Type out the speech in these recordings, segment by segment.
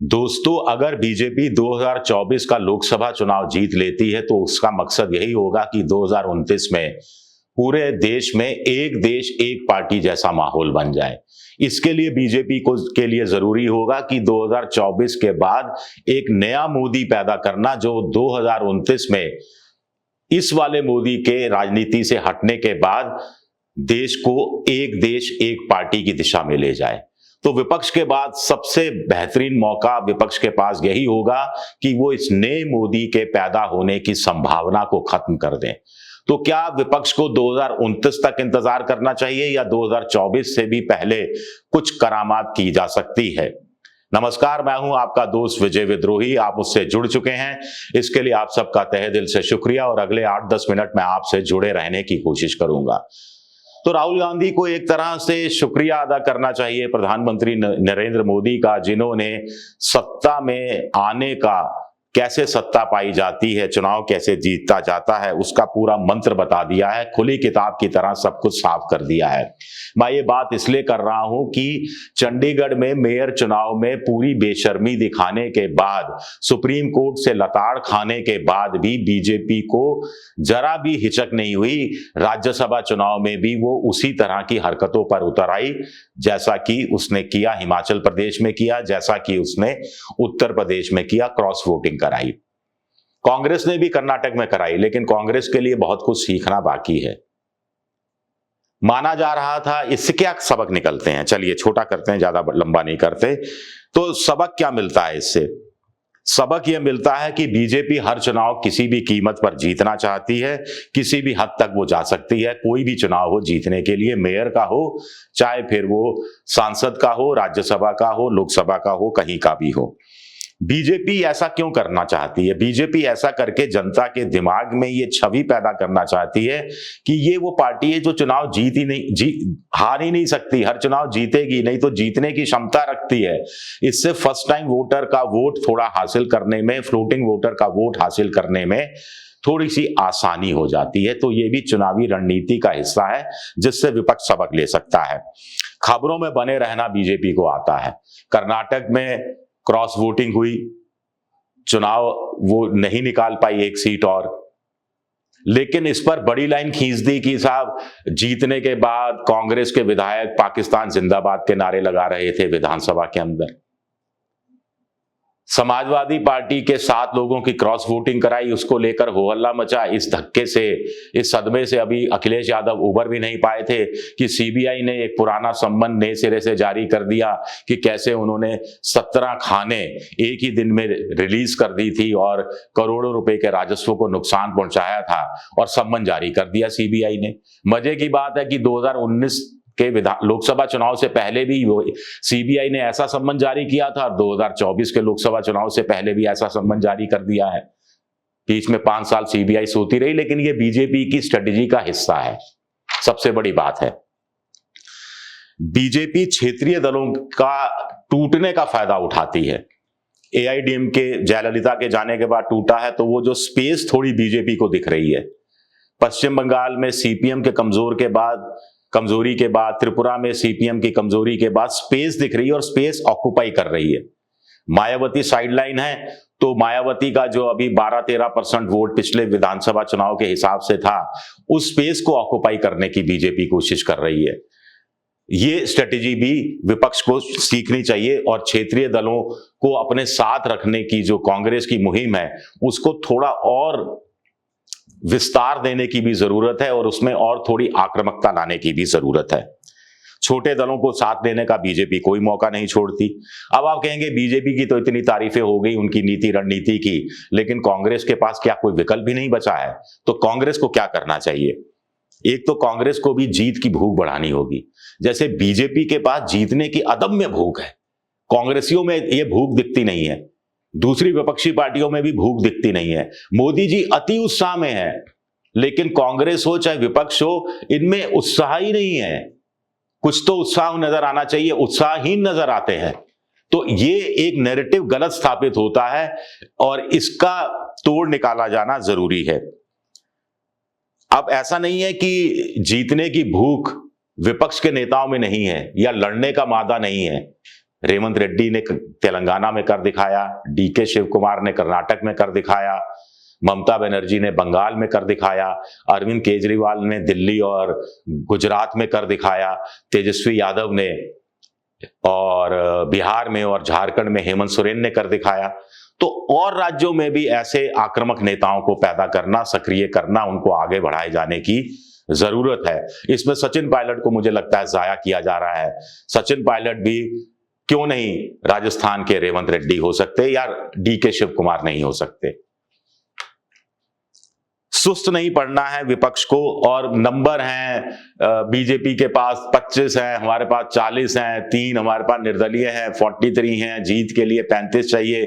दोस्तों, अगर बीजेपी 2024 का लोकसभा चुनाव जीत लेती है तो उसका मकसद यही होगा कि 2029 में पूरे देश में एक देश एक पार्टी जैसा माहौल बन जाए। इसके लिए बीजेपी को के लिए जरूरी होगा कि 2024 के बाद एक नया मोदी पैदा करना, जो 2029 में इस वाले मोदी के राजनीति से हटने के बाद देश को एक देश एक पार्टी की दिशा में ले जाए। तो विपक्ष के बाद सबसे बेहतरीन मौका विपक्ष के पास यही होगा कि वो इस नए मोदी के पैदा होने की संभावना को खत्म कर दें। तो क्या विपक्ष को 2029 तक इंतजार करना चाहिए या 2024 से भी पहले कुछ करामात की जा सकती है? नमस्कार, मैं हूं आपका दोस्त विजय विद्रोही। आप मुझसे जुड़ चुके हैं, इसके लिए आप सबका तहे दिल से शुक्रिया और अगले 8-10 मिनट में आपसे जुड़े रहने की कोशिश करूंगा। तो राहुल गांधी को एक तरह से शुक्रिया अदा करना चाहिए प्रधानमंत्री नरेंद्र मोदी का, जिन्होंने सत्ता में आने का, कैसे सत्ता पाई जाती है, चुनाव कैसे जीता जाता है, उसका पूरा मंत्र बता दिया है। खुली किताब की तरह सब कुछ साफ कर दिया है। मैं ये बात इसलिए कर रहा हूं कि चंडीगढ़ में मेयर चुनाव में पूरी बेशर्मी दिखाने के बाद, सुप्रीम कोर्ट से लताड़ खाने के बाद भी बीजेपी को जरा भी हिचक नहीं हुई। राज्यसभा चुनाव में भी वो उसी तरह की हरकतों पर उतर आई, जैसा कि उसने किया हिमाचल प्रदेश में किया, जैसा कि उसने उत्तर प्रदेश में किया, क्रॉस वोटिंग कराई। कांग्रेस ने भी कर्नाटक में कराई, लेकिन कांग्रेस के लिए बहुत कुछ सीखना बाकी है। माना जा रहा था, इससे क्या सबक निकलते हैं, चलिए छोटा करते हैं, ज्यादा लंबा नहीं करते। तो सबक क्या मिलता है इससे? सबक यह मिलता है कि बीजेपी हर चुनाव किसी भी कीमत पर जीतना चाहती है। किसी भी हद तक वो जा सकती है, कोई भी चुनाव हो जीतने के लिए, मेयर का हो, चाहे फिर वो सांसद का हो, राज्यसभा का हो, लोकसभा का हो, कहीं का भी हो। बीजेपी ऐसा क्यों करना चाहती है? बीजेपी ऐसा करके जनता के दिमाग में ये छवि पैदा करना चाहती है कि ये वो पार्टी है जो चुनाव हार ही नहीं सकती, हर चुनाव जीतेगी, नहीं तो जीतने की क्षमता रखती है। इससे फर्स्ट टाइम वोटर का वोट थोड़ा हासिल करने में, फ्लोटिंग वोटर का वोट हासिल करने में थोड़ी सी आसानी हो जाती है। तो ये भी चुनावी रणनीति का हिस्सा है जिससे विपक्ष सबक ले सकता है। खबरों में बने रहना बीजेपी को आता है। कर्नाटक में क्रॉस वोटिंग हुई, चुनाव वो नहीं निकाल पाई एक सीट और, लेकिन इस पर बड़ी लाइन खींच दी कि साहब जीतने के बाद कांग्रेस के विधायक पाकिस्तान जिंदाबाद के नारे लगा रहे थे विधानसभा के अंदर। समाजवादी पार्टी के 7 लोगों की क्रॉस वोटिंग कराई, उसको लेकर हो हल्ला मचा। इस धक्के से, इस सदमे से अभी अखिलेश यादव उबर भी नहीं पाए थे कि सीबीआई ने एक पुराना संबंध नए सिरे से जारी कर दिया कि कैसे उन्होंने 17 खाने एक ही दिन में रिलीज कर दी थी और करोड़ों रुपए के राजस्व को नुकसान पहुंचाया था, और संबंध जारी कर दिया सीबीआई ने। मजे की बात है कि 2019 के लोकसभा चुनाव से पहले भी सीबीआई ने ऐसा सम्मन जारी किया था, 2024 के लोकसभा चुनाव से पहले भी ऐसा सम्मन जारी कर दिया है। बीच में 5 साल सीबीआई सोती रही, लेकिन ये बीजेपी की स्ट्रेटेजी का हिस्सा है। सबसे बड़ी बात है, बीजेपी क्षेत्रीय दलों का टूटने का फायदा उठाती है। एआईडीएमके जयललिता के जाने के बाद टूटा है, तो वो जो स्पेस थोड़ी बीजेपी को दिख रही है। पश्चिम बंगाल में सीपीएम के कमजोरी के बाद, त्रिपुरा में सीपीएम की कमजोरी के बाद स्पेस दिख रही है और स्पेस ऑक्युपाई कर रही है। मायावती साइडलाइन है, तो मायावती का जो अभी 12-13% वोट पिछले विधानसभा चुनाव के हिसाब से था, उस स्पेस को ऑक्युपाई करने की बीजेपी कोशिश कर रही है। ये स्ट्रेटेजी भी विपक्ष को सीखनी चाहिए और क्षेत्रीय दलों को अपने साथ रखने की जो कांग्रेस की मुहिम है, उसको थोड़ा और विस्तार देने की भी जरूरत है और उसमें और थोड़ी आक्रामकता लाने की भी जरूरत है। छोटे दलों को साथ देने का बीजेपी कोई मौका नहीं छोड़ती। अब आप कहेंगे बीजेपी की तो इतनी तारीफें हो गई उनकी नीति रणनीति की, लेकिन कांग्रेस के पास क्या कोई विकल्प ही नहीं बचा है? तो कांग्रेस को क्या करना चाहिए? एक तो कांग्रेस को भी जीत की भूख बढ़ानी होगी। जैसे बीजेपी के पास जीतने की अदम्य भूख है, कांग्रेसियों में यह भूख दिखती नहीं है, दूसरी विपक्षी पार्टियों में भी भूख दिखती नहीं है। मोदी जी अति उत्साह में है, लेकिन कांग्रेस हो चाहे विपक्ष हो, इनमें उत्साह ही नहीं है। कुछ तो उत्साह नजर आना चाहिए, उत्साहहीन नजर आते हैं। तो ये एक नैरेटिव गलत स्थापित होता है और इसका तोड़ निकाला जाना जरूरी है। अब ऐसा नहीं है कि जीतने की भूख विपक्ष के नेताओं में नहीं है या लड़ने का मादा नहीं है। रेवंत रेड्डी ने तेलंगाना में कर दिखाया, डीके शिव कुमार ने कर्नाटक में कर दिखाया, ममता बनर्जी ने बंगाल में कर दिखाया, अरविंद केजरीवाल ने दिल्ली और गुजरात में कर दिखाया, तेजस्वी यादव ने और बिहार में और झारखंड में हेमंत सोरेन ने कर दिखाया। तो और राज्यों में भी ऐसे आक्रामक नेताओं को पैदा करना, सक्रिय करना, उनको आगे बढ़ाए जाने की जरूरत है। इसमें सचिन पायलट को मुझे लगता है जाया किया जा रहा है। सचिन पायलट भी क्यों नहीं राजस्थान के रेवंत रेड्डी हो सकते या डीके शिव कुमार नहीं हो सकते। सुस्त नहीं पड़ना है विपक्ष को। और नंबर हैं बीजेपी के पास 25 हैं, हमारे पास 40 हैं, 3 हमारे पास निर्दलीय हैं, 43 हैं, जीत के लिए 35 चाहिए।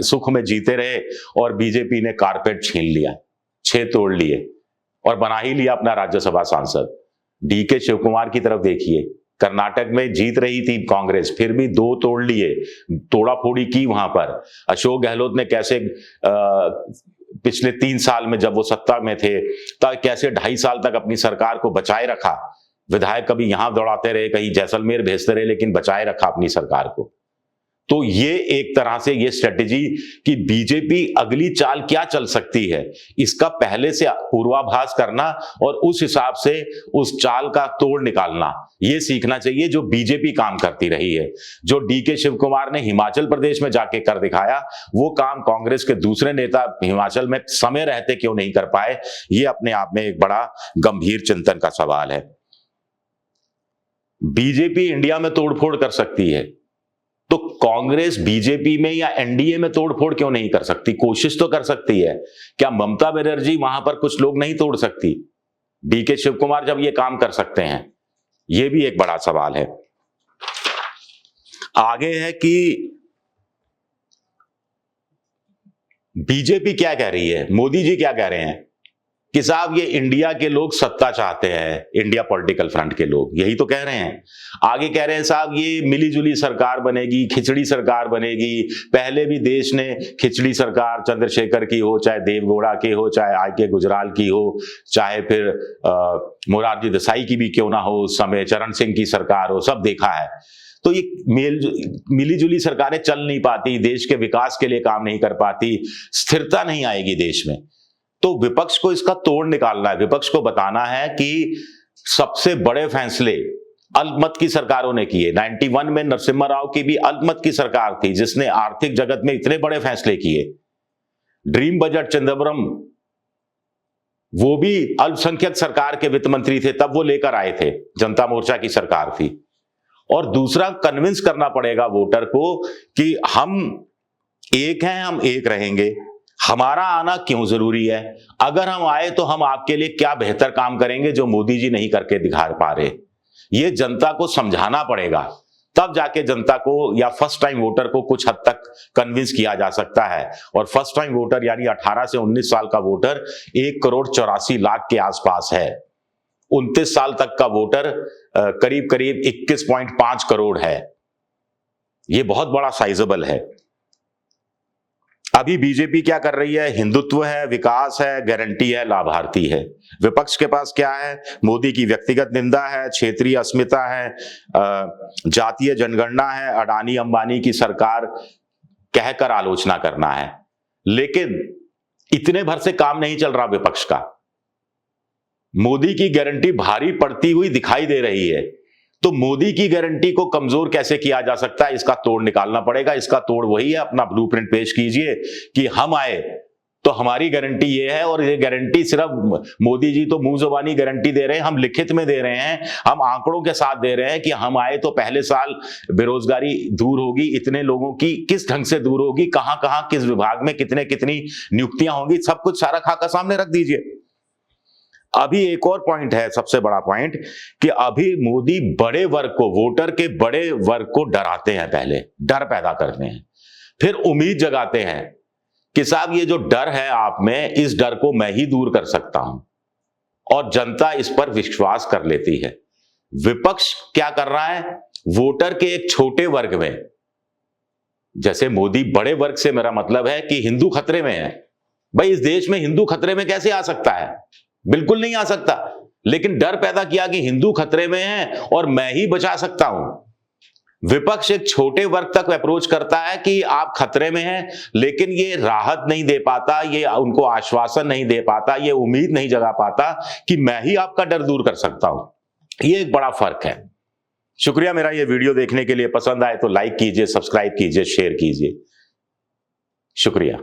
सुख में जीते रहे और बीजेपी ने कारपेट छीन लिया, 6 तोड़ लिए और बना ही लिया अपना राज्यसभा सांसद। डीके शिव कुमार की तरफ देखिए, कर्नाटक में जीत रही थी कांग्रेस, फिर भी 2 तोड़ लिए, तोड़ा फोड़ी की वहां पर। अशोक गहलोत ने कैसे पिछले 3 साल में जब वो सत्ता में थे तब कैसे 2.5 साल तक अपनी सरकार को बचाए रखा। विधायक कभी यहां दौड़ाते रहे, कहीं जैसलमेर भेजते रहे, लेकिन बचाए रखा अपनी सरकार को। तो ये एक तरह से ये स्ट्रेटेजी कि बीजेपी अगली चाल क्या चल सकती है, इसका पहले से पूर्वाभास करना और उस हिसाब से उस चाल का तोड़ निकालना, ये सीखना चाहिए जो बीजेपी काम करती रही है। जो डीके शिव कुमार ने हिमाचल प्रदेश में जाके कर दिखाया, वो काम कांग्रेस के दूसरे नेता हिमाचल में समय रहते क्यों नहीं कर पाए, ये अपने आप में एक बड़ा गंभीर चिंतन का सवाल है। बीजेपी इंडिया में तोड़फोड़ कर सकती है, तो कांग्रेस बीजेपी में या एनडीए में तोड़फोड़ क्यों नहीं कर सकती? कोशिश तो कर सकती है। क्या ममता बनर्जी वहां पर कुछ लोग नहीं तोड़ सकती? डीके शिव कुमार जब ये काम कर सकते हैं, ये भी एक बड़ा सवाल है। आगे है कि बीजेपी क्या कह रही है, मोदी जी क्या कह रहे हैं कि साहब ये इंडिया के लोग सत्ता चाहते हैं, इंडिया पॉलिटिकल फ्रंट के लोग यही तो कह रहे हैं। आगे कह रहे हैं साहब ये मिलीजुली सरकार बनेगी, खिचड़ी सरकार बनेगी। पहले भी देश ने खिचड़ी सरकार चंद्रशेखर की हो, चाहे देवगौड़ा की हो, चाहे आके गुजराल की हो, चाहे फिर मोरारजी देसाई की भी क्यों ना हो, उस समय चरण सिंह की सरकार हो, सब देखा है। तो ये मिलीजुली सरकारें चल नहीं पाती, देश के विकास के लिए काम नहीं कर पाती, स्थिरता नहीं आएगी देश में। तो विपक्ष को इसका तोड़ निकालना है। विपक्ष को बताना है कि सबसे बड़े फैसले अल्पमत की सरकारों ने किए। 91 में नरसिम्हा राव की भी अल्पमत की सरकार थी जिसने आर्थिक जगत में इतने बड़े फैसले किए। ड्रीम बजट चिदंबरम, वो भी अल्पसंख्यक सरकार के वित्त मंत्री थे, तब वो लेकर आए थे, जनता मोर्चा की सरकार थी। और दूसरा, कन्विंस करना पड़ेगा वोटर को कि हम एक हैं, हम एक रहेंगे, हमारा आना क्यों जरूरी है, अगर हम आए तो हम आपके लिए क्या बेहतर काम करेंगे जो मोदी जी नहीं करके दिखा पा रहे। ये जनता को समझाना पड़ेगा, तब जाके जनता को या फर्स्ट टाइम वोटर को कुछ हद तक कन्विंस किया जा सकता है। और फर्स्ट टाइम वोटर यानी 18 से 19 साल का वोटर 1,84,00,000 के आसपास है। 29 साल तक का वोटर करीब करीब 21.5 करोड़ है। ये बहुत बड़ा साइजेबल है। अभी बीजेपी क्या कर रही है? हिंदुत्व है, विकास है, गारंटी है, लाभार्थी है। विपक्ष के पास क्या है? मोदी की व्यक्तिगत निंदा है, क्षेत्रीय अस्मिता है, जातीय जनगणना है, अडानी अंबानी की सरकार कहकर आलोचना करना है। लेकिन इतने भर से काम नहीं चल रहा विपक्ष का। मोदी की गारंटी भारी पड़ती हुई दिखाई दे रही है, तो मोदी की गारंटी को कमजोर कैसे किया जा सकता है, इसका तोड़ निकालना पड़ेगा। इसका तोड़ वही है, अपना ब्लूप्रिंट पेश कीजिए कि हम आए तो हमारी गारंटी ये है, और ये गारंटी सिर्फ मोदी जी तो मुंह जुबानी गारंटी दे रहे हैं, हम लिखित में दे रहे हैं, हम आंकड़ों के साथ दे रहे हैं कि हम आए तो पहले साल बेरोजगारी दूर होगी, इतने लोगों की किस ढंग से दूर होगी, कहां कहां किस विभाग में कितने कितनी नियुक्तियां होंगी, सब कुछ सारा खाका सामने रख दीजिए। अभी एक और पॉइंट है, सबसे बड़ा पॉइंट, कि अभी मोदी बड़े वर्ग को, वोटर के बड़े वर्ग को डराते हैं। पहले डर पैदा करते हैं, फिर उम्मीद जगाते हैं कि साहब ये जो डर है आप में, इस डर को मैं ही दूर कर सकता हूं, और जनता इस पर विश्वास कर लेती है। विपक्ष क्या कर रहा है? वोटर के एक छोटे वर्ग में, जैसे मोदी बड़े वर्ग से मेरा मतलब है कि हिंदू खतरे में है। भाई इस देश में हिंदू खतरे में कैसे आ सकता है? बिल्कुल नहीं आ सकता। लेकिन डर पैदा किया कि हिंदू खतरे में है और मैं ही बचा सकता हूं। विपक्ष एक छोटे वर्ग तक अप्रोच करता है कि आप खतरे में हैं, लेकिन ये राहत नहीं दे पाता, ये उनको आश्वासन नहीं दे पाता, ये उम्मीद नहीं जगा पाता कि मैं ही आपका डर दूर कर सकता हूं। ये एक बड़ा फर्क है। शुक्रिया मेरा ये वीडियो देखने के लिए। पसंद आए तो लाइक कीजिए, सब्सक्राइब कीजिए, शेयर कीजिए। शुक्रिया।